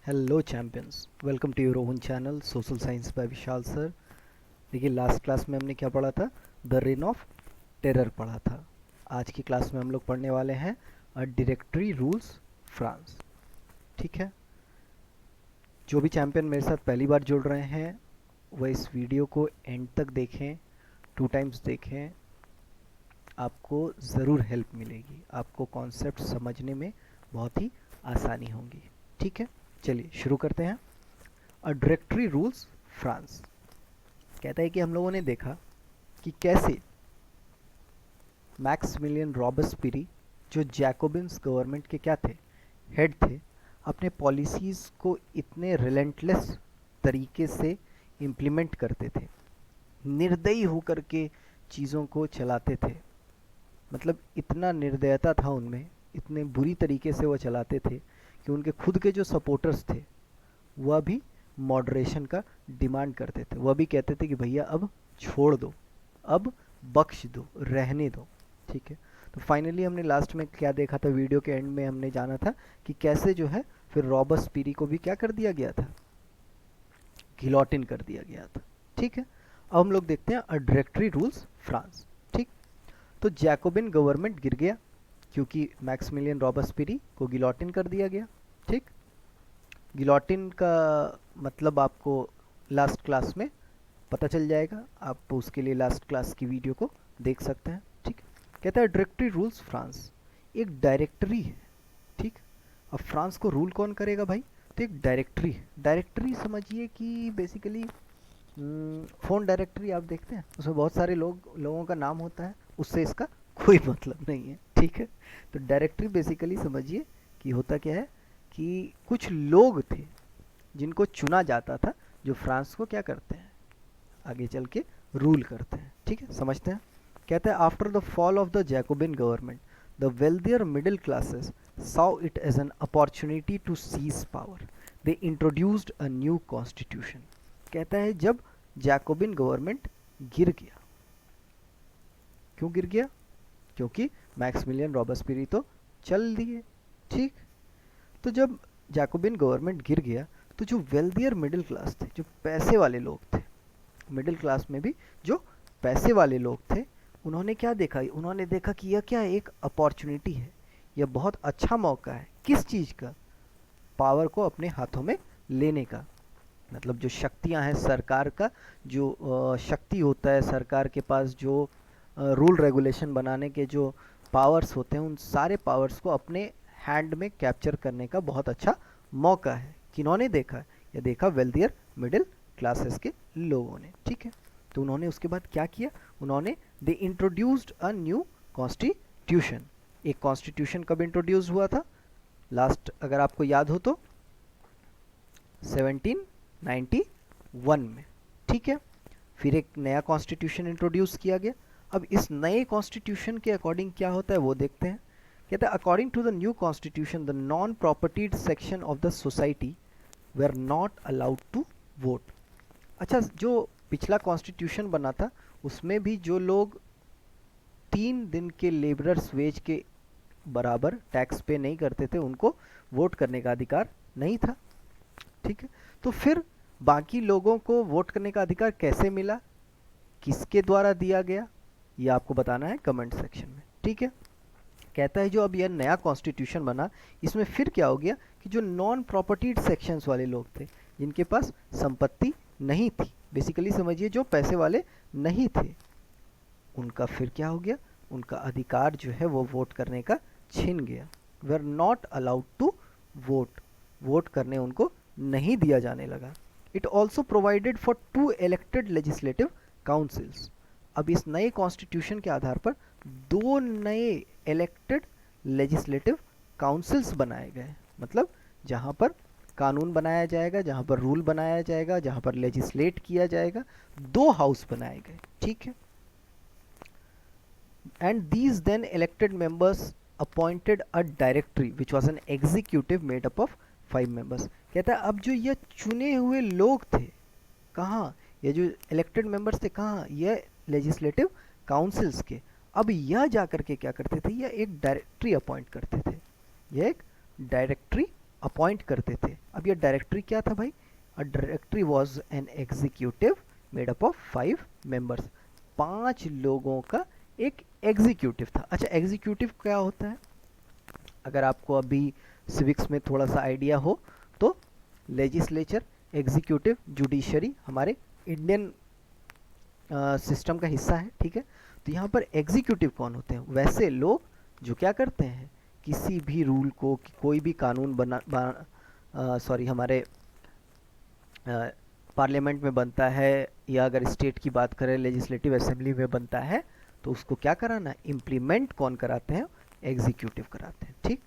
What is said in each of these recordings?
Hello champions, welcome to your own channel social science by Vishal sir. देखिए, last class में हमने क्या पढ़ा था? द रेन ऑफ टेरर पढ़ा था। आज की क्लास में हम लोग पढ़ने वाले हैं अ डायरेक्टरी रूल्स फ्रांस। ठीक है, जो भी चैम्पियन मेरे साथ पहली बार जुड़ रहे हैं वह इस वीडियो को एंड तक देखें, 2 टाइम्स देखें। आपको ज़रूर हेल्प मिलेगी, आपको कॉन्सेप्ट समझने में बहुत ही आसानी होगी। ठीक है, चलिए शुरू करते हैं। अ डायरेक्टरी रूल्स फ्रांस कहता है कि हम लोगों ने देखा कि कैसे मैक्समिलियन रॉबस्पिरी, जो जैकोबिन्स गवर्नमेंट के क्या थे, हेड थे, अपने पॉलिसीज़ को इतने रिलेंटलेस तरीके से इम्प्लीमेंट करते थे, निर्दयी होकर के चीज़ों को चलाते थे। मतलब इतना निर्दयता था उनमें, इतने बुरी तरीके से वो चलाते थे कि उनके खुद के जो सपोर्टर्स थे वह भी मॉडरेशन का डिमांड करते थे। वह भी कहते थे कि भैया अब छोड़ दो, अब बख्श दो, रहने दो। ठीक है, तो फाइनली हमने लास्ट में क्या देखा था? वीडियो के एंड में हमने जाना था कि कैसे जो है फिर रॉबस्पिरी को भी क्या कर दिया गया था? गिलोटिन कर दिया गया था। ठीक है, अब हम लोग देखते हैं अ डायरेक्टरी रूल्स फ्रांस। ठीक, तो जैकोबिन गवर्नमेंट गिर गया क्योंकि मैक्समिलियन रॉबस्पिरी को गिलोटिन कर दिया गया। ठीक, गिलोटिन का मतलब आपको लास्ट क्लास में पता चल जाएगा, आप उसके लिए लास्ट क्लास की वीडियो को देख सकते हैं। ठीक, कहता है डायरेक्टरी रूल्स फ्रांस, एक डायरेक्टरी है। ठीक, अब फ्रांस को रूल कौन करेगा भाई? तो एक डायरेक्टरी है। डायरेक्टरी समझिए कि बेसिकली फ़ोन डायरेक्टरी आप देखते हैं, उसमें बहुत सारे लोगों का नाम होता है, उससे इसका कोई मतलब नहीं है। ठीक है, तो डायरेक्टरी बेसिकली समझिए कि होता क्या है कि कुछ लोग थे जिनको चुना जाता था, जो फ्रांस को क्या करते हैं, आगे चल के रूल करते हैं। ठीक है, समझते हैं। कहते हैं after the fall of the Jacobian government the wealthier middle classes saw it as an opportunity to seize power. They introduced a new constitution. कहता है जब जैकोबिन गवर्नमेंट गिर गया, क्यों गिर गया? क्योंकि मैक्समिलियन रॉबस्पिरी तो चल दिए। ठीक, तो जब जैकोबिन गवर्नमेंट गिर गया तो जो वेल्दियर मिडिल क्लास थे, जो पैसे वाले लोग थे, मिडिल क्लास में भी जो पैसे वाले लोग थे, उन्होंने क्या देखा? उन्होंने देखा कि यह क्या, एक अपॉर्चुनिटी है, यह बहुत अच्छा मौका है। किस चीज़ का? पावर को अपने हाथों में लेने का। मतलब जो शक्तियां हैं सरकार का, जो शक्ति होता है सरकार के पास, जो रूल रेगुलेशन बनाने के जो पावर्स होते हैं, उन सारे पावर्स को अपने हैंड में कैप्चर करने का बहुत अच्छा मौका है। किन्होंने देखा? या देखा वेल्दियर मिडिल क्लासेस के लोगों ने। ठीक है, तो उन्होंने उसके बाद क्या किया? उन्होंने they introduced a new constitution. एक कॉन्स्टिट्यूशन कब इंट्रोड्यूस हुआ था? लास्ट अगर आपको याद हो तो 1791 में। ठीक है, फिर एक नया कॉन्स्टिट्यूशन इंट्रोड्यूस किया गया। अब इस नए कॉन्स्टिट्यूशन के अकॉर्डिंग क्या होता है वो देखते हैं। कहता है according to the new constitution the non propertied section of the society were not allowed to vote. अच्छा, जो पिछला कॉन्स्टिट्यूशन बना था उसमें भी जो लोग 3 दिन के लेबरर्स वेज के बराबर टैक्स पे नहीं करते थे, उनको वोट करने का अधिकार नहीं था। ठीक है, तो फिर बाकी लोगों को वोट करने का अधिकार कैसे मिला, किसके द्वारा दिया गया, ये आपको बताना है कमेंट सेक्शन में। ठीक है, कहता है जो अब यह नया कॉन्स्टिट्यूशन बना, इसमें फिर क्या हो गया कि जो नॉन प्रॉपर्टीड सेक्शंस वाले लोग थे, जिनके पास संपत्ति नहीं थी, बेसिकली समझिए जो पैसे वाले नहीं थे, उनका फिर क्या हो गया? उनका अधिकार जो है वो वोट करने का छिन गया। They are not allowed to vote, vote करने उनको नहीं दिया जाने लगा। It also provided for 2 elected legislative councils. अब इस नए कॉन्स्टिट्यूशन के आधार पर 2 नए इलेक्टेड लेजिस्लेटिव काउंसिल्स बनाए गए। मतलब जहाँ पर कानून बनाया जाएगा, जहाँ पर रूल बनाया जाएगा, जहाँ पर लेजिस्लेट किया जाएगा, 2 हाउस बनाए गए। ठीक है, and these then elected members appointed a directory which was an executive made up of 5 members. कहता है अब जो ये चुने हुए लोग थे, कहाँ? ये जो इलेक्टेड मेंबर्स थे कहाँ? ये लेजिस्लेटिव काउंसिल्स के। अब यह जा करके क्या करते थे? यह एक डायरेक्टरी अपॉइंट करते थे। यह एक डायरेक्टरी अपॉइंट करते थे। अब ये डायरेक्टरी क्या था भाई? A directory was an executive made up of 5 members. 5 लोगों का एक एग्जीक्यूटिव था। अच्छा, एग्जीक्यूटिव क्या होता है? अगर आपको अभी सिविक्स में थोड़ा सा आइडिया हो तो लेजिस्लेचर, एग्जीक्यूटिव, जुडिशरी हमारे इंडियन सिस्टम का हिस्सा है, ठीक है। तो यहाँ पर एग्जीक्यूटिव कौन होते हैं? वैसे लोग जो क्या करते हैं, किसी भी रूल को, कोई भी कानून हमारे पार्लियामेंट में बनता है, या अगर स्टेट की बात करें लेजिस्लेटिव असेंबली में बनता है, तो उसको क्या कराना, इम्प्लीमेंट कौन कराते हैं? एग्जीक्यूटिव कराते हैं, ठीक।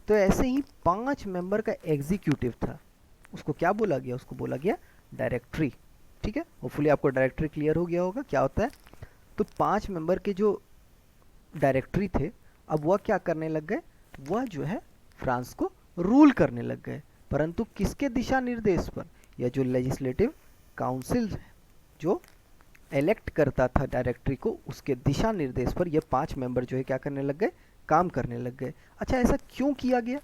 तो ऐसे ही 5 मेंबर का एग्जीक्यूटिव था, उसको क्या बोला गया? उसको बोला गया डायरेक्टरी, ठीक है। होपफुली आपको डायरेक्टरी क्लियर हो गया होगा क्या होता है। तो 5 मेंबर के जो डायरेक्टरी थे, अब वह क्या करने लग गए? वह जो है फ्रांस को रूल करने लग गए, परंतु किसके दिशा निर्देश पर? या जो लेजिस्लेटिव काउंसिल जो इलेक्ट करता था डायरेक्टरी को, उसके दिशा निर्देश पर ये 5 मेंबर जो है क्या करने लग गए? काम करने लग गए। अच्छा, ऐसा क्यों किया गया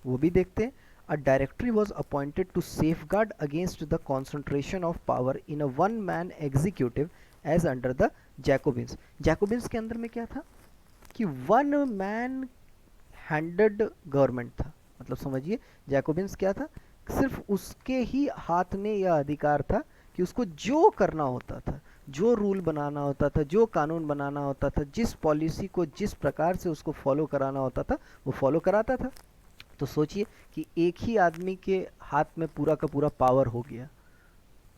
वो भी देखते हैं। A directory was appointed to safeguard against the concentration of power in a one-man executive as under the Jacobins. Jacobins के अंदर में क्या था कि वन मैन हैंडेड गवर्नमेंट था। मतलब समझिए, जैकोबिन्स क्या था? सिर्फ उसके ही हाथ में यह अधिकार था कि उसको जो करना होता था, जो रूल बनाना होता था, जो कानून बनाना होता था, जिस पॉलिसी को जिस प्रकार से उसको फॉलो कराना होता था, वो फॉलो कराता था। तो सोचिए कि एक ही आदमी के हाथ में पूरा का पूरा पावर हो गया,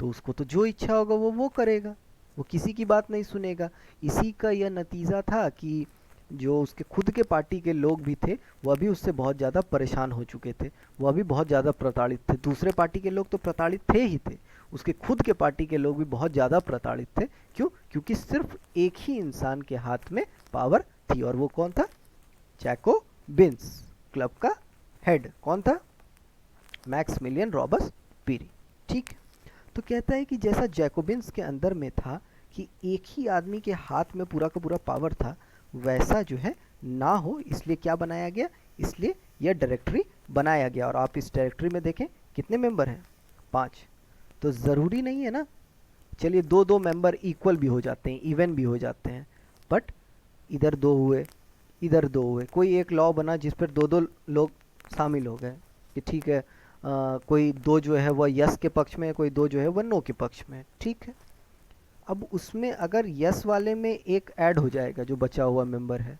तो उसको तो जो इच्छा होगा वो करेगा, वो किसी की बात नहीं सुनेगा। इसी का यह नतीजा था कि जो उसके खुद के पार्टी के लोग भी थे, वह भी उससे बहुत ज़्यादा परेशान हो चुके थे, वह भी बहुत ज़्यादा प्रताड़ित थे। दूसरे पार्टी के लोग तो प्रताड़ित थे ही थे, उसके खुद के पार्टी के लोग भी बहुत ज़्यादा प्रताड़ित थे। क्यों? क्योंकि सिर्फ एक ही इंसान के हाथ में पावर थी, और वो कौन था? जैकोबिन्स क्लब का हेड कौन था? मैक्समिलियन रॉबespierre, ठीक। तो कहता है कि जैसा जैकोबिन्स के अंदर में था कि एक ही आदमी के हाथ में पूरा का पूरा पावर था, वैसा जो है ना हो, इसलिए क्या बनाया गया? इसलिए यह डायरेक्टरी बनाया गया। और आप इस डायरेक्टरी में देखें कितने मेंबर हैं? 5। तो ज़रूरी नहीं है ना, चलिए 2-2 मेंबर इक्वल भी हो जाते हैं, इवन भी हो जाते हैं, बट इधर 2 हुए, इधर 2 हुए, कोई एक लॉ बना जिस पर 2-2 लोग शामिल हो गए कि ठीक है, कोई 2 जो है वह यस के पक्ष में है, कोई 2 जो है वह नो के पक्ष में है, ठीक है। अब उसमें अगर यस वाले में एक ऐड हो जाएगा जो बचा हुआ मेंबर है,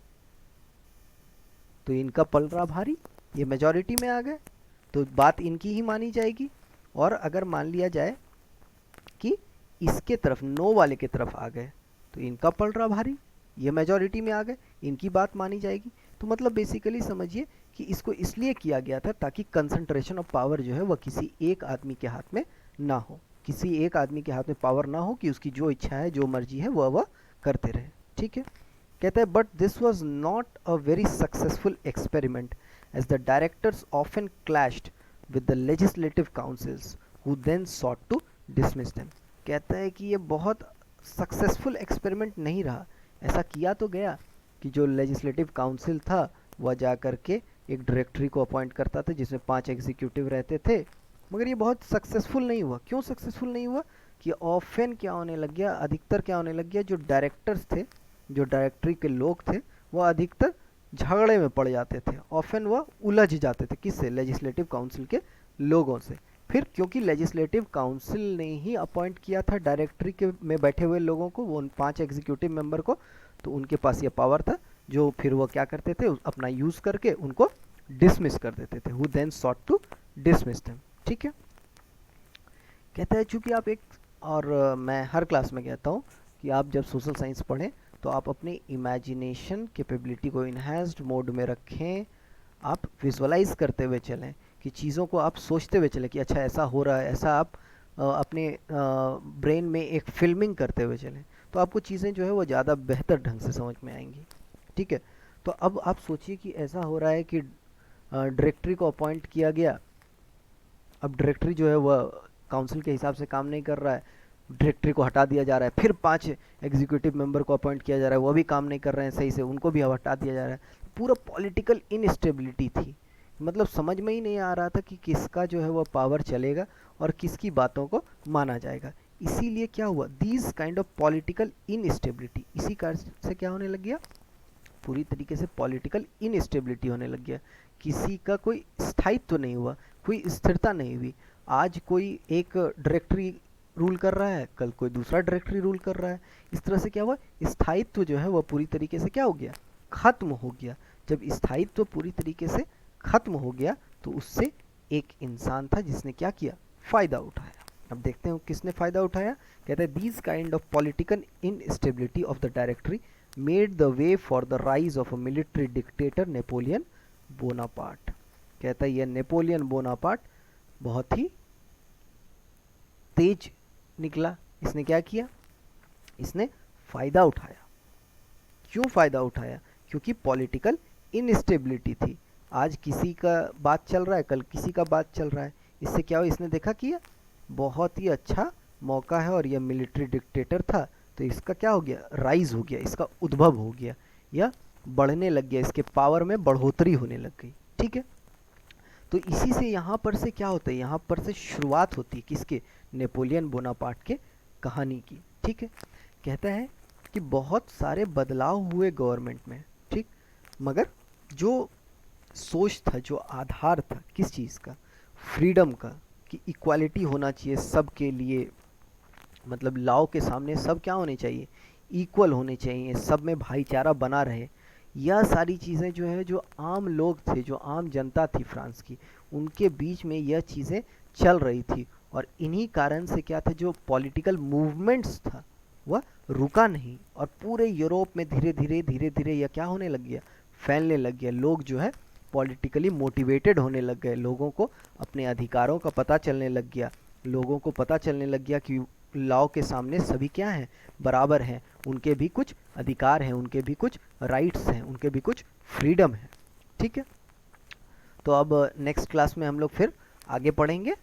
तो इनका पलड़ा भारी, ये मेजॉरिटी में आ गए, तो बात इनकी ही मानी जाएगी। और अगर मान लिया जाए कि इसके तरफ, नो वाले के तरफ आ गए, तो इनका पलड़ा भारी, ये मेजॉरिटी में आ गए, इनकी बात मानी जाएगी। तो मतलब बेसिकली समझिए कि इसको इसलिए किया गया था ताकि कंसंट्रेशन ऑफ पावर जो है वह किसी एक आदमी के हाथ में ना हो, किसी एक आदमी के हाथ में पावर ना हो कि उसकी जो इच्छा है, जो मर्जी है वह करते रहे, ठीक है। कहता है but this was not a very successful experiment as the directors often clashed with the legislative councils who then sought to dismiss them. कहता है कि ये बहुत सक्सेसफुल एक्सपेरिमेंट नहीं रहा। ऐसा किया तो गया कि जो लेजिस्लेटिव काउंसिल था वह जा कर के एक डायरेक्टरी को अपॉइंट करता था जिसमें 5 एग्जीक्यूटिव रहते थे, मगर ये बहुत सक्सेसफुल नहीं हुआ। क्यों सक्सेसफुल नहीं हुआ? कि ऑफन क्या होने लग गया, अधिकतर क्या होने लग गया, जो डायरेक्टर्स थे, जो डायरेक्टरी के लोग थे, वह अधिकतर झगड़े में पड़ जाते थे, ऑफन वह उलझ जाते थे। किससे? लेजिस्लेटिव काउंसिल के लोगों से। फिर क्योंकि लेजिस्लेटिव काउंसिल ने ही अपॉइंट किया था डायरेक्टरी के में बैठे हुए लोगों को, वो उन 5 एग्जीक्यूटिव मेंबर को, तो उनके पास ये पावर था जो फिर वो क्या करते थे, अपना यूज़ करके उनको डिसमिस कर देते थे, who then sought to dismiss them, ठीक है। कहता है चूंकि आप एक, और मैं हर क्लास में कहता हूँ कि आप जब सोशल साइंस पढ़ें तो आप अपनी इमेजिनेशन कैपेबिलिटी को इन्हांस्ड मोड में रखें, आप विजुअलाइज करते हुए चलें, कि चीज़ों को आप सोचते हुए चलें कि अच्छा ऐसा हो रहा है, ऐसा आप अपने ब्रेन में एक फिल्मिंग करते हुए चलें, तो आपको चीज़ें जो है वो ज़्यादा बेहतर ढंग से समझ में आएंगी, ठीक है। तो अब आप सोचिए कि ऐसा हो रहा है कि डायरेक्टरी को अपॉइंट किया गया, अब डायरेक्टरी जो है वह काउंसिल के हिसाब से काम नहीं कर रहा है, डायरेक्टरी को हटा दिया जा रहा है, फिर 5 एग्जीक्यूटिव मेंबर को अपॉइंट किया जा रहा है, वह भी काम नहीं कर रहे हैं सही से, उनको भी अब हटा दिया जा रहा है। पूरा पॉलिटिकल इनस्टेबिलिटी थी मतलब समझ में ही नहीं आ रहा था कि किसका जो है वो पावर चलेगा और किसकी बातों को माना जाएगा। इसीलिए क्या हुआ, these kind of political instability, इसी कारण से क्या होने लग गया, पूरी तरीके से पॉलिटिकल इनस्टेबिलिटी होने लग गया। किसी का कोई स्थायित्व तो नहीं हुआ, कोई स्थिरता नहीं हुई। आज कोई एक डायरेक्टरी रूल कर रहा है, कल कोई दूसरा डायरेक्टरी रूल कर रहा है। इस तरह से क्या हुआ, स्थायित्व जो है वह पूरी तरीके से क्या हो गया, खत्म हो गया। जब स्थायित्व पूरी तरीके से खत्म हो गया तो उससे एक इंसान था जिसने क्या किया, फायदा उठाया। अब देखते हैं किसने फायदा उठाया। कहते हैं these kind of political instability of the directory made the way for the rise of a military dictator Napoleon Bonaparte. कहता है यह नेपोलियन बोनापार्ट बहुत ही तेज निकला। इसने क्या किया, इसने फायदा उठाया। क्यों फायदा उठाया, क्योंकि पॉलिटिकल इनस्टेबिलिटी थी। आज किसी का बात चल रहा है, कल किसी का बात चल रहा है। इससे क्या हो, इसने देखा कि बहुत ही अच्छा मौका है और यह मिलिट्री डिक्टेटर था, तो इसका क्या हो गया, राइज हो गया, इसका उद्भव हो गया, या बढ़ने लग गया, इसके पावर में बढ़ोतरी होने लग गई। ठीक है, तो इसी से यहाँ पर से क्या होता है, यहाँ पर से शुरुआत होती है किसके, नेपोलियन बोनापार्ट के कहानी की। ठीक है, कहता है कि बहुत सारे बदलाव हुए गवर्नमेंट में, ठीक, मगर जो सोच था, जो आधार था किस चीज़ का, फ्रीडम का, कि इक्वालिटी होना चाहिए सबके लिए, मतलब लॉ के सामने सब क्या होने चाहिए, इक्वल होने चाहिए, सब में भाईचारा बना रहे। यह सारी चीज़ें जो है, जो आम लोग थे, जो आम जनता थी फ्रांस की, उनके बीच में यह चीज़ें चल रही थी। और इन्हीं कारण से क्या था, जो पॉलिटिकल मूवमेंट्स था वह रुका नहीं, और पूरे यूरोप में धीरे धीरे यह क्या होने लग गया, फैलने लग गया। लोग जो है पॉलिटिकली मोटिवेटेड होने लग गए, लोगों को अपने अधिकारों का पता चलने लग गया, लोगों को पता चलने लग गया कि लॉ के सामने सभी क्या हैं, बराबर हैं, उनके भी कुछ अधिकार हैं, उनके भी कुछ राइट्स हैं, उनके भी कुछ फ्रीडम है। ठीक है, तो अब नेक्स्ट क्लास में हम लोग फिर आगे पढ़ेंगे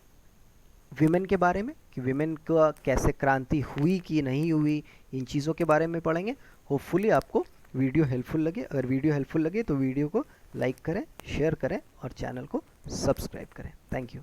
विमेन के बारे में, कि विमेन का कैसे क्रांति हुई कि नहीं हुई, इन चीज़ों के बारे में पढ़ेंगे। होपफुली आपको वीडियो हेल्पफुल लगे। अगर वीडियो हेल्पफुल लगे तो वीडियो को लाइक करें, शेयर करें और चैनल को सब्सक्राइब करें। Thank you.